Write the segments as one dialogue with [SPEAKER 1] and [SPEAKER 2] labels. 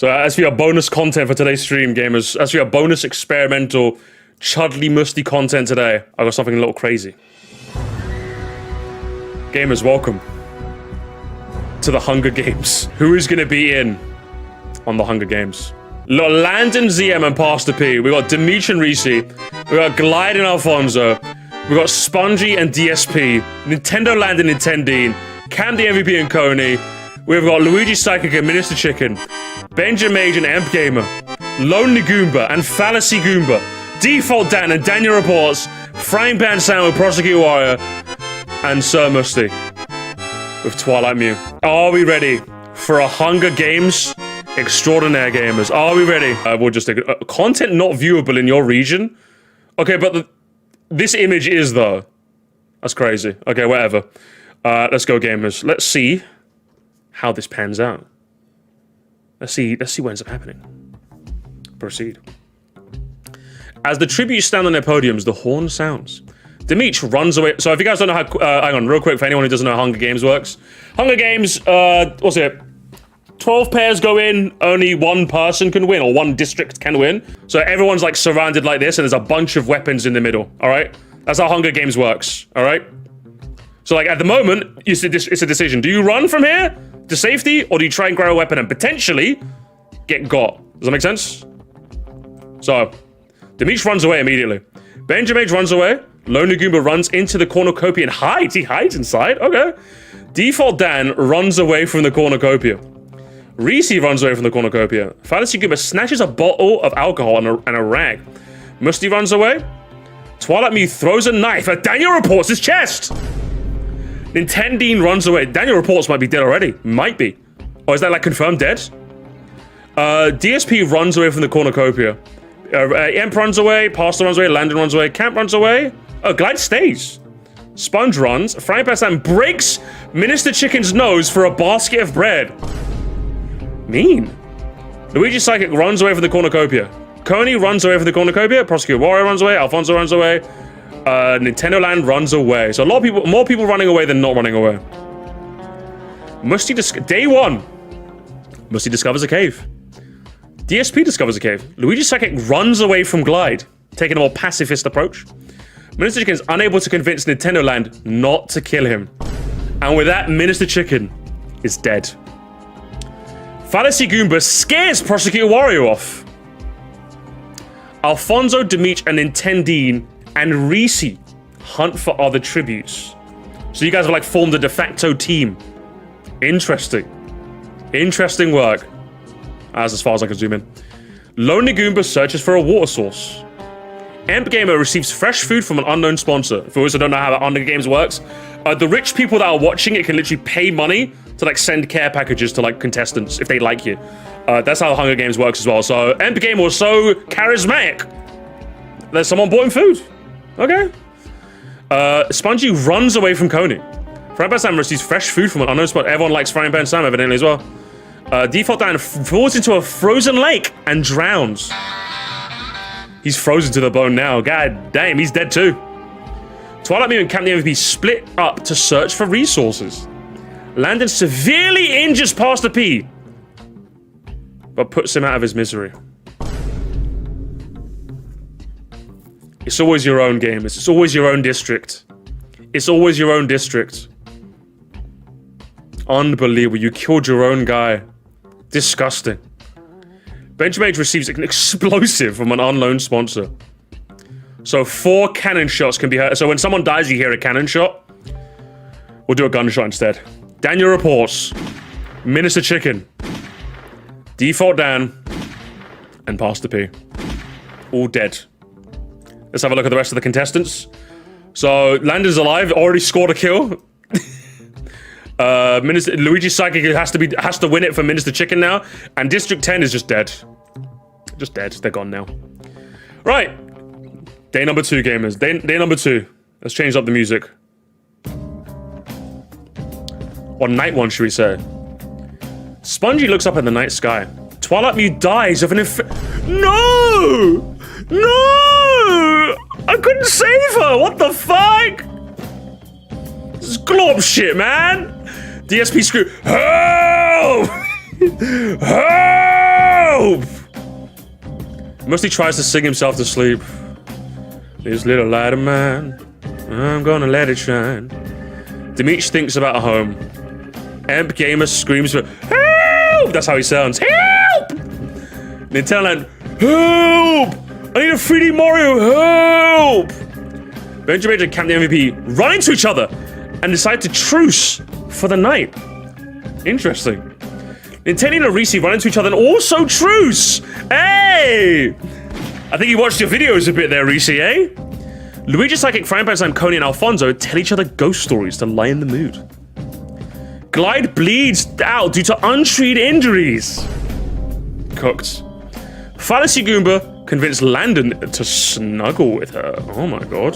[SPEAKER 1] So as for your bonus content for today's stream, gamers, as for your bonus experimental Chudley Musty content today, I got something a little crazy. Gamers, welcome to the Hunger Games. Who is going to be in on the Hunger Games? Look, Landon, ZM, and Pastor P. We got Dimitri and Reese. We got Glide and Alfonso. We got Spongy and DSP. Nintendo Land and Nintendine. Cam the MVP and Coney. We've got Luigi Psychic and Minister Chicken. Benjamin Mage and Amp Gamer. Lonely Goomba and Fallacy Goomba. Default Dan and Daniel Reports. Frying Pan Sam with Prosecute Warrior. And Sir Musty with Twilight Mew. Are we ready for a Hunger Games extraordinaire, gamers? Are we ready? We'll just take content not viewable in your region. Okay, but this image is though. That's crazy. Okay, whatever. Let's go, gamers. Let's see how this pans out. Let's see what ends up happening. Proceed. As the tributes stand on their podiums, the horn sounds. Dimitri runs away. So if you guys don't know how, hang on, real quick for anyone who doesn't know how Hunger Games works. Hunger Games, what's it? 12 pairs go in, only one person can win, or one district can win. So everyone's like surrounded like this, and there's a bunch of weapons in the middle, all right? That's how Hunger Games works, all right? So like at the moment, it's a decision. Do you run from here to safety, or do you try and grab a weapon and potentially get got? Does that make sense? So, Dimitri runs away immediately. Benjamin runs away. Lonely Goomba runs into the cornucopia and hides. He hides inside, okay. Default Dan runs away from the cornucopia. Reese runs away from the cornucopia. Fallacy Goomba snatches a bottle of alcohol and a rag. Musty runs away. Twilight Mew throws a knife at Daniel Reports' his chest. Nintendine runs away. Daniel Reports might be dead already. Might be. Or is that like confirmed dead? DSP runs away from the cornucopia. Emp runs away. Pastor runs away. Landon runs away. Camp runs away. Oh, Glide stays. Sponge runs. Frying Pan Sam breaks Minister Chicken's nose for a basket of bread. Mean. Luigi Psychic runs away from the cornucopia. Coney runs away from the cornucopia. Prosecute Warrior runs away. Alfonso runs away. Nintendo Land runs away. So a lot of people, more people running away than not running away. Musty day one. Musty discovers a cave. DSP discovers a cave. Luigi Psychic runs away from Glide, taking a more pacifist approach. Minister Chicken is unable to convince Nintendo Land not to kill him. And with that, Minister Chicken is dead. Fallacy Goomba scares Prosecutor Wario off. Alfonso, Dimitri, and Nintendine and Reese hunt for other tributes. So you guys have like formed a de facto team. Interesting. Interesting work. That's as far as I can zoom in. Lonely Goomba searches for a water source. Amp Gamer receives fresh food from an unknown sponsor. For those who don't know how Hunger Games works, the rich people that are watching it can literally pay money to like send care packages to like contestants if they like you. That's how Hunger Games works as well. So Amp Gamer was so charismatic that someone bought him food. Okay. Spongy runs away from Coney. Frying Pan Sam receives fresh food from an unknown spot. Everyone likes Frying Pan Sam evidently as well. Default Dan falls into a frozen lake and drowns. He's frozen to the bone now. God damn, he's dead too. Twilight Mew and Camp the MVP split up to search for resources. Landon severely injures Pastor P, but puts him out of his misery. It's always your own game. It's always your own district. It's always your own district. Unbelievable. You killed your own guy. Disgusting. Benjamin receives an explosive from an unknown sponsor. So 4 cannon shots can be heard. So when someone dies, you hear a cannon shot. We'll do a gunshot instead. Daniel Reports. Minister Chicken. Default Dan. And Pastor P. All dead. Let's have a look at the rest of the contestants. So Landon's alive. Already scored a kill. Luigi Psychic has to win it for Minister Chicken now, and District 10 is just dead. Just dead. They're gone now. Right. Day number 2, gamers. Day number 2. Let's change up the music. Or night one, should we say? Spongy looks up at the night sky. Twilight Mew dies of an No! No! I couldn't save her! What the fuck? This is glorp shit, man! DSP screw. Help! Help! Help! Moresty tries to sing himself to sleep. This little light of mine, I'm gonna let it shine. Demeech thinks about a home. Emp Gamer screams for help! That's how he sounds. Help! Nintendo Land, help! I need a 3D Mario, help! Benjamin and Camp the MVP run into each other and decide to truce for the night. Interesting. Nintendo and Reese run into each other and also truce! Hey! I think you watched your videos a bit there, Reese, eh? Luigi Psychic, Frying Pan Sam, Coney, and Alfonso tell each other ghost stories to lighten the mood. Glide bleeds out due to untreated injuries. Cooked. Fallacy Goomba convinced Landon to snuggle with her. Oh my god.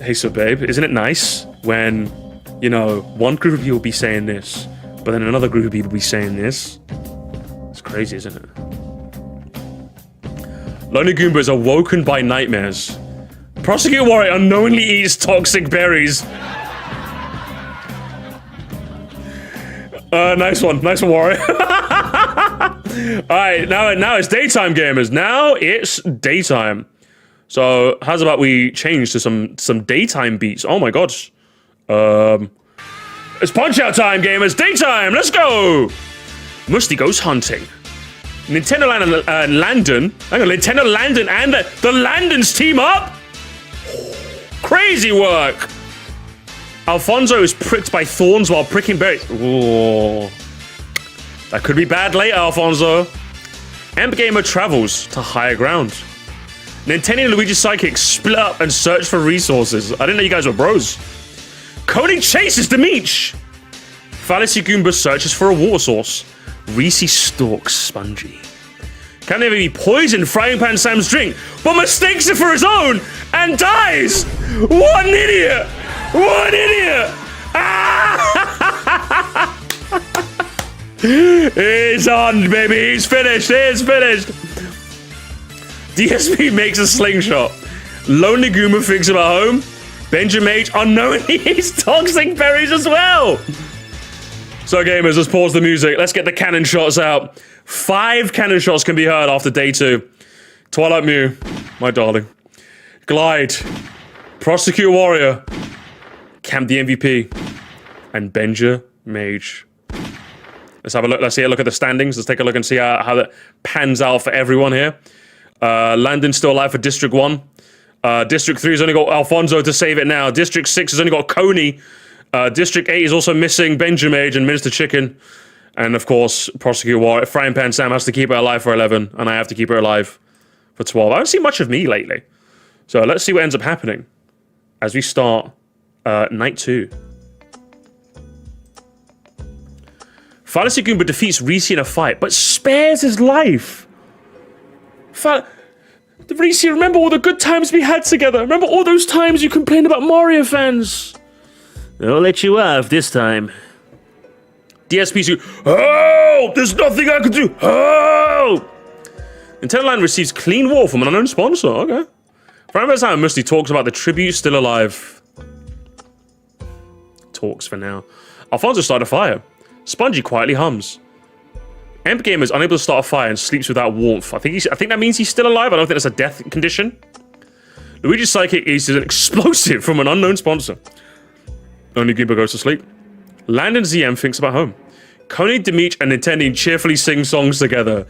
[SPEAKER 1] Hey, so babe, isn't it nice when, you know, one group of you will be saying this, but then another group of people will be saying this? It's crazy, isn't it? Lonely Goomba is awoken by nightmares. Prosecute Warrior unknowingly eats toxic berries. Nice one, Warrior. Alright, now it's daytime, gamers. Now it's daytime. So, how's about we change to some daytime beats? Oh my god. It's Punch-Out time, gamers. Daytime, let's go! Moresty goes hunting. Nintendo Land and Landon. Hang on, Nintendo Landon and the Landons team up? Crazy work! Alfonso is pricked by thorns while pricking berries. Ooh. That could be bad later, Alfonso. Emp Gamer travels to higher ground. Nintendo and Luigi Psychic split up and search for resources. I didn't know you guys were bros. Cody chases Demeech. Fallacy Goomba searches for a water source. Reese stalks Spongy. Can he poison Frying Pan Sam's drink, but mistakes it for his own and dies? What an idiot! What an idiot! Ah! He's on, baby. He's finished. He's finished. DSP makes a slingshot. Lonely Goomba thinks about home. Benjamin H unknowingly eats toxic berries as well. So gamers, let's pause the music. Let's get the cannon shots out. 5 cannon shots can be heard after day 2. Twilight Mew, my darling. Glide. Prosecute Warrior. Camp the MVP. And Benja Mage. Let's have a look. Let's see a look at the standings. Let's take a look and see how that pans out for everyone here. Landon's still alive for District 1. District 3 has only got Alfonso to save it now. District 6 has only got Coney. District 8 is also missing Benjamin and Minister Chicken. And of course, Prosecute War. Frying Pan Sam has to keep her alive for 11. And I have to keep her alive for 12. I haven't seen much of me lately. So let's see what ends up happening as we start night 2. Fallacy Goomba defeats Reese in a fight, but spares his life. Reese, remember all the good times we had together? Remember all those times you complained about Mario fans? I'll let you off this time. DSP's help! There's nothing I can do! Help! Nintendo Land receives clean water from an unknown sponsor. Okay. Frying Pan and Moresty talks about the tribute still alive. Talks for now. Alfonso started a fire. Spongy quietly hums. Emp Gamer is unable to start a fire and sleeps without warmth. I think that means he's still alive. I don't think that's a death condition. Luigi's Psychic is an explosive from an unknown sponsor. Only Goomba goes to sleep. Landon ZM thinks about home. Coney, Demeech, and Nintendo cheerfully sing songs together.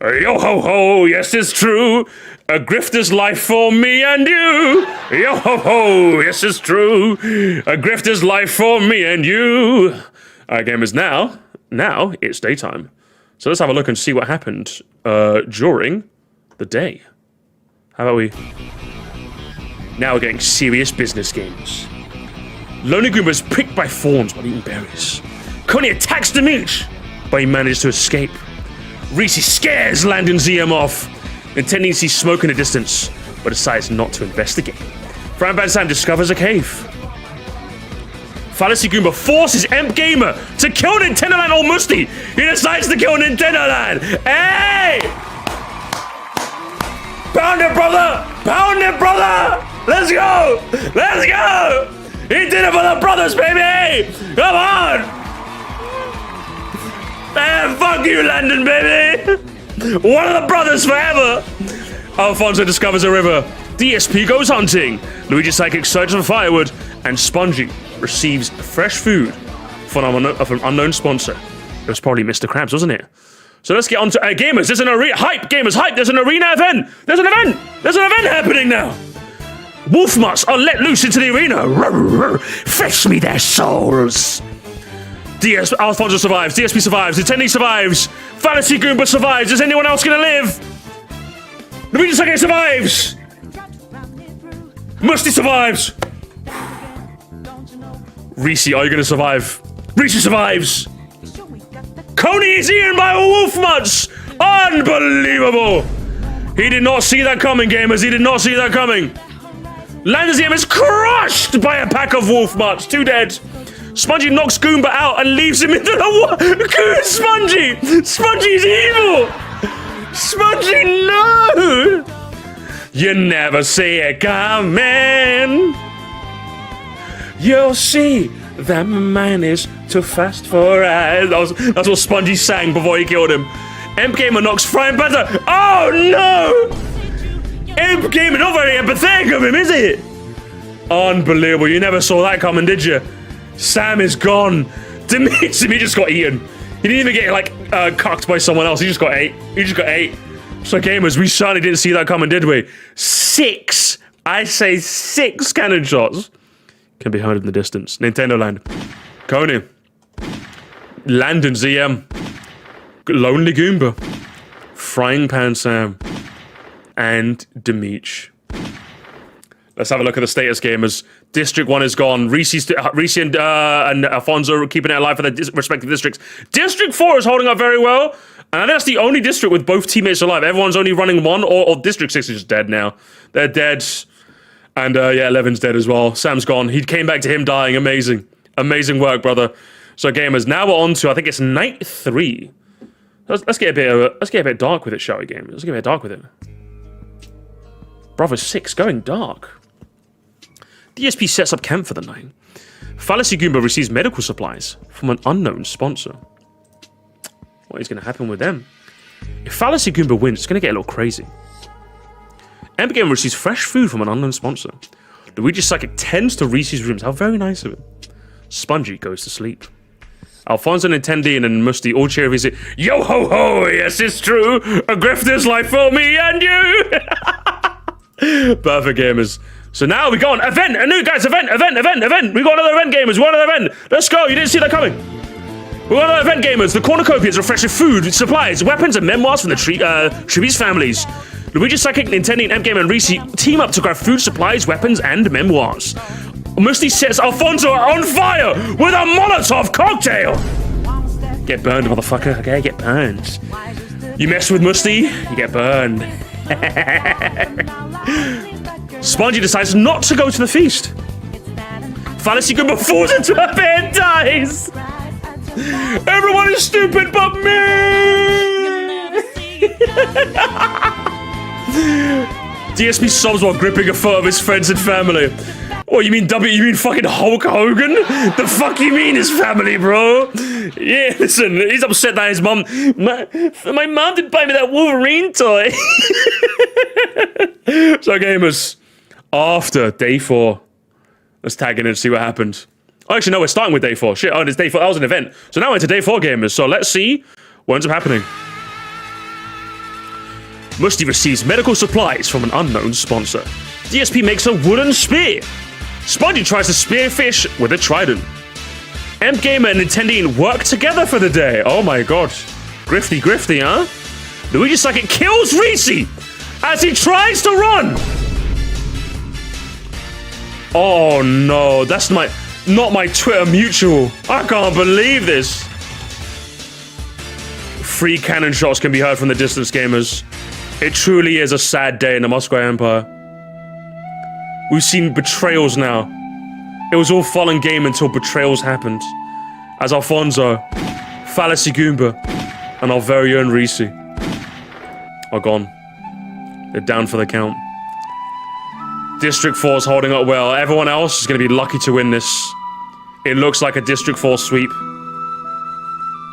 [SPEAKER 1] Yo ho ho, yes it's true. A grifter's life for me and you. Yo ho ho, yes it's true. A grifter's life for me and you. Alright, gamers, now it's daytime. So let's have a look and see what happened during the day. How about we... Now we're getting serious business games. Lonely Goomba is pricked by thorns while eating berries. Coney attacks Demeech, but he managed to escape. Reese scares Landon ZM off. Nintendo sees smoke in the distance, but decides not to investigate. Frying Pan Sam discovers a cave. Fallacy Goomba forces Emp Gamer to kill Nintendo Land or Moresty. He decides to kill Nintendo Land. Hey! Pound it, brother! Pound it, brother! Let's go! Let's go! He did it for the brothers, baby! Come on! Fuck you, Landon, baby! One of the brothers forever! Alfonso discovers a river. DSP goes hunting. Luigi Psychic searches for firewood. And Spongy receives fresh food from an unknown sponsor. It was probably Mr. Krabs, wasn't it? So let's get on to gamers. There's an arena. Hype! Gamers, hype! There's an arena event! There's an event! There's an event happening now! Wolf mutts are let loose into the arena. Fetch me their souls. Alfonso survives. DSP survives. Attendee survives. Fallacy Goomba survives. Is anyone else gonna live? Luigi Sake survives. Moresty survives. Reese, are you gonna survive? Reese survives. Coney is eaten by wolf mutts. Unbelievable. He did not see that coming, gamers. He did not see that coming. Landesium is crushed by a pack of wolf mutts. 2 dead. Spongy knocks Goomba out and leaves him into the water. Spongy! Spongy's evil! Spongy, no! You never see it coming. You'll see that my mind is too fast for eyes. That's what Spongy sang before he killed him. Imp Gamer knocks Frying Panda. Oh no! Imp Gamer, not very empathetic of him, is it? Unbelievable. You never saw that coming, did you? Sam is gone. Dimitri just got eaten. He didn't even get like cucked by someone else. He just got ate. He just got ate. So gamers, we certainly didn't see that coming, did we? 6. I say 6 cannon shots can be heard in the distance. Nintendo Land. Coney. Landon ZM. Lonely Goomba. Frying Pan Sam. And Dimitri. Let's have a look at the status, gamers. District 1 is gone. Reese and Alfonso are keeping it alive for their respective districts. District 4 is holding up very well. And I think that's the only district with both teammates alive. Everyone's only running one, or District 6 is just dead now. They're dead. And yeah, 11's dead as well. Sam's gone. He came back to him dying. Amazing. Amazing work, brother. So gamers, now we're on to, I think it's night 3. Let's get a bit dark with it, shall we, gamers? Let's get a bit dark with it. Brother 6 going dark. DSP sets up camp for the night. Fallacy Goomba receives medical supplies from an unknown sponsor. What is going to happen with them? If Fallacy Goomba wins, it's going to get a little crazy. Ember Gamer receives fresh food from an unknown sponsor. Luigi Psychic tends to Reese's rooms. How very nice of him. Spongy goes to sleep. Alfonso, Nintendo, and Moresty all cheer visit. Yo ho ho! Yes, it's true. A grifter's life for me and you. Perfect, gamers. So now we go on event. A new guys event. We got another event, gamers. We got another event. Let's go. You didn't see that coming. We got another event, gamers. The cornucopias are fresh with food, supplies, weapons, and memoirs from the Tribbies families. Luigi Psychic, Nintendo, and M-Game, and Reese team up to grab food, supplies, weapons, and memoirs. Moresty sets Alfonso on fire with a Molotov cocktail. Get burned, motherfucker. Okay, get burned. You mess with Moresty, you get burned. Spongy decides not to go to the feast. Fallacy Goomba falls into a pit and dies. Everyone is stupid but me. DSP sobs while gripping a photo of his friends and family. What, you mean you mean fucking Hulk Hogan? The fuck you mean his family, bro? Yeah, listen, he's upset that his mom... My mom didn't buy me that Wolverine toy. So gamers, after day 4, let's tag in and see what happened. Oh, actually, no, we're starting with day 4. Shit, oh, it's day 4. That was an event. So now we're into day 4, gamers. So let's see what ends up happening. Moresty receives medical supplies from an unknown sponsor. DSP makes a wooden spear. Spongy tries to spearfish with a trident. M-Gamer and Nintendo work together for the day. Oh my god. Grifty, huh? Luigi Psychic kills Reese as he tries to run. Oh no, that's not my Twitter mutual. I can't believe this. 3 cannon shots can be heard from the distance, gamers. It truly is a sad day in the Moscow Empire. We've seen betrayals now. It was all fun and game until betrayals happened. As Alfonso, Fallacy Goomba, and our very own Reese are gone. They're down for the count. District 4 is holding up well. Everyone else is going to be lucky to win this. It looks like a District 4 sweep.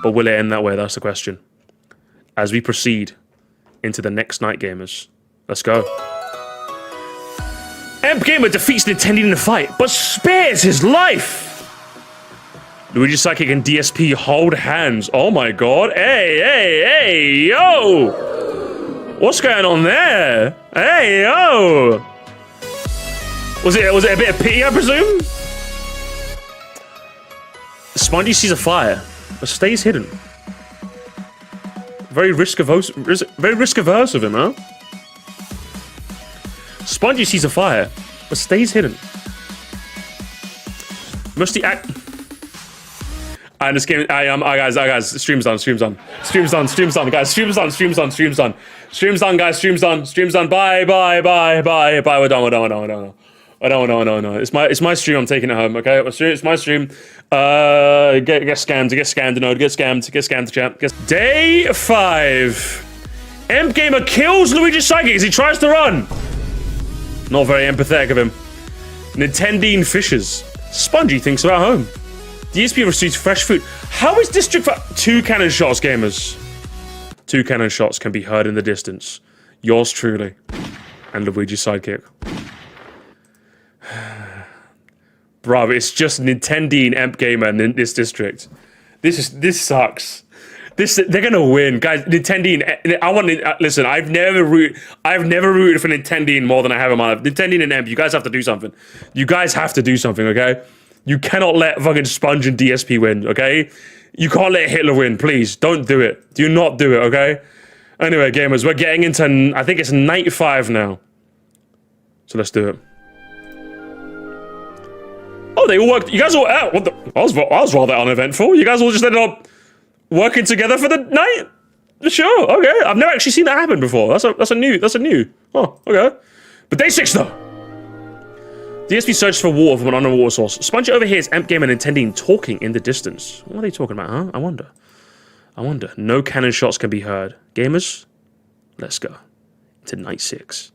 [SPEAKER 1] But will it end that way? That's the question. As we proceed into the next night, gamers. Let's go. Amp Gamer defeats Nintendo in a fight, but spares his life. Luigi Psychic and DSP hold hands. Oh my god. Hey, yo! What's going on there? Hey, yo! Was it a bit of pity, I presume? Spongy sees a fire, but stays hidden. Very risk-averse of him, huh? Spongy sees a fire, but stays hidden. Moresty act. And this game, guys, stream's done, guys, stream's done, bye, we're done, no, it's my stream, I'm taking it home, okay, it's my stream, get scammed, chat, Day 5, Amp Gamer kills Luigi Psychic as he tries to run, not very empathetic of him, Nintendine fishes, Spongy thinks about home. DSP receives fresh food. How is District 2 cannon shots, gamers? 2 cannon shots can be heard in the distance. Yours truly. And Luigi's sidekick. Bruv, it's just Nintendine Amp Gamer in this district. This sucks. They're gonna win. Guys, Nintendine, listen, I've never rooted for Nintendine more than I have in my life. Nintendine and Amp, you guys have to do something. You guys have to do something, okay? You cannot let fucking Sponge and DSP win, okay? You can't let Hitler win, please. Don't do it. Do not do it, okay? Anyway, gamers, we're getting into, I think it's night 5 now. So let's do it. Oh, they all worked. You guys all out. What the? I was rather uneventful. You guys all just ended up working together for the night? Sure, okay. I've never actually seen that happen before. That's a new. Oh, okay. But day 6 though. DSP searches for water from an underwater source. Spongy overhears Amp Gamer and Nintendine talking in the distance. What are they talking about, huh? I wonder. No cannon shots can be heard. Gamers, let's go. To night 6.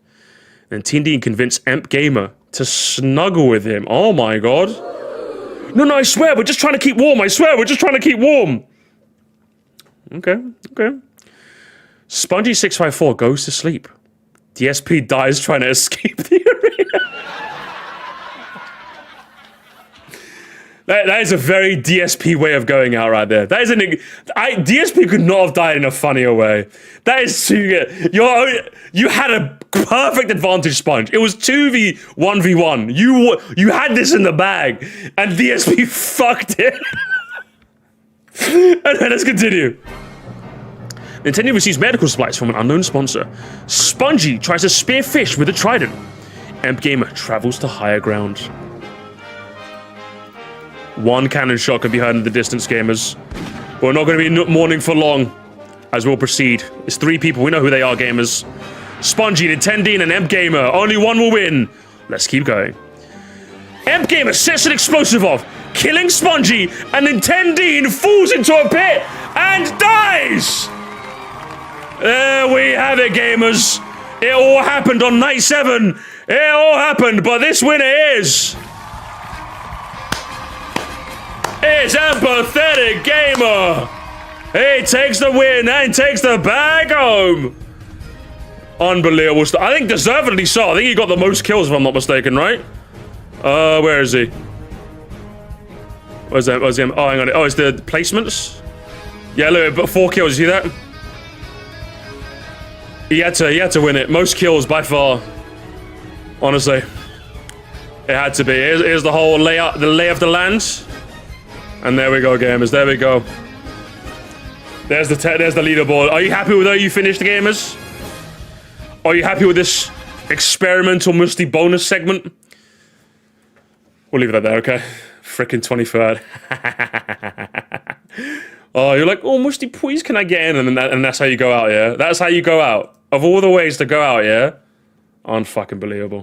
[SPEAKER 1] Nintendine convinced Amp Gamer to snuggle with him. Oh my god. No, I swear, we're just trying to keep warm. Okay. Spongy 654 goes to sleep. DSP dies trying to escape the arena. That is a very DSP way of going out right there. That is DSP could not have died in a funnier way. That is too good. You had a perfect advantage, Sponge. It was 2v1v1. You had this in the bag, and DSP fucked it. Anyway, let's continue. Nintendo receives medical supplies from an unknown sponsor. Spongy tries to spear fish with a trident. Amp Gamer travels to higher ground. 1 cannon shot can be heard in the distance, gamers. But we're not going to be mourning for long as we'll proceed. It's 3 people. We know who they are, gamers. Spongy, Nintendine, and Amp Gamer. Only one will win. Let's keep going. Amp Gamer sets an explosive off, killing Spongy, and Nintendine falls into a pit and dies! There we have it, gamers. It all happened on night 7. It all happened, but this winner is... It's Empathetic Gamer! He takes the win and takes the bag home! Unbelievable stuff. I think deservedly so. I think he got the most kills if I'm not mistaken, right? Where is he? Where's that? Oh, hang on. Oh, it's the placements? Yeah, look, but 4 kills, you see that? He had to win it. Most kills by far. Honestly. It had to be. Here's the whole layout, the lay of the land. And there we go, gamers. There we go. There's the leaderboard. Are you happy with how you finished, gamers? Are you happy with this experimental Moresty bonus segment? We'll leave it at that, okay? Frickin' 23rd. Oh, you're like, oh, Moresty, please, can I get in? And that's how you go out, yeah? That's how you go out. Of all the ways to go out, yeah? Unfucking believable.